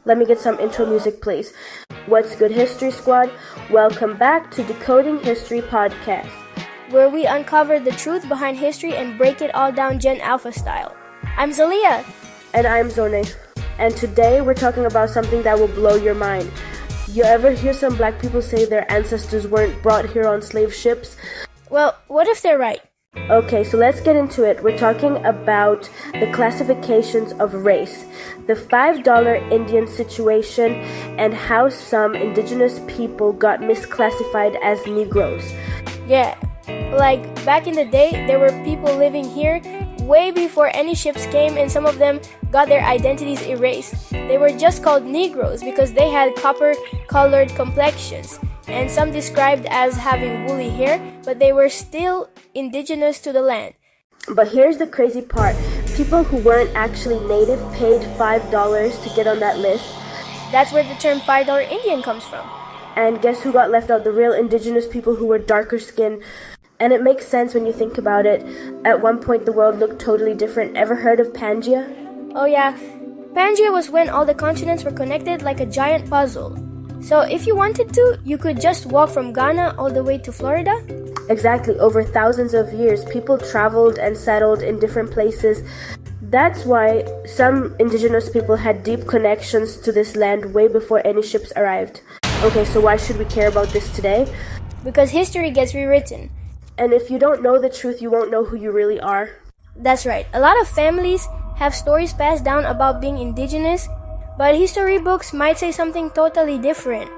Let me get some intro music, please. What's good, History Squad? Welcome back to Decoding History Podcast, where we uncover the truth behind history and break it all down Gen Alpha style. I'm Zoliah. And I'm Zonae. And today we're talking about something that will blow your mind. You ever hear some black people say their ancestors weren't brought here on slave ships? Well, what if they're right? Okay, so let's get into it. We're talking about the classifications of race, the $5 Indian situation, and how some indigenous people got misclassified as Negroes. Yeah, like back in the day, there were people living here way before any ships came, and some of them got their identities erased. They were just called Negroes because they had copper-colored complexions, and some described as having woolly hair, but they were still indigenous to the land. But here's the crazy part. People who weren't actually native paid $5 to get on that list. That's where the term $5 Indian comes from. And guess who got left out? The real indigenous people who were darker skinned. And it makes sense when you think about it. At one point, the world looked totally different. Ever heard of Pangea? Oh yeah. Pangea was when all the continents were connected like a giant puzzle. So if you wanted to, you could just walk from Ghana all the way to Florida? Exactly. Over thousands of years, people traveled and settled in different places. That's why some indigenous people had deep connections to this land way before any ships arrived. Okay, so why should we care about this today? Because history gets rewritten. And if you don't know the truth, you won't know who you really are. That's right. A lot of families have stories passed down about being indigenous, but history books might say something totally different.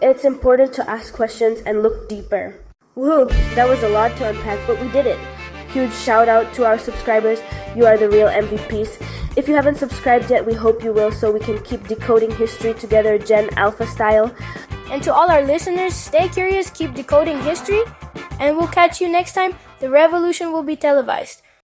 It's important to ask questions and look deeper. Woohoo! That was a lot to unpack, but we did it. Huge shout out to our subscribers. You are the real MVPs. If you haven't subscribed yet, we hope you will so we can keep decoding history together Gen Alpha style. And to all our listeners, stay curious, keep decoding history, and we'll catch you next time. The revolution will be televised.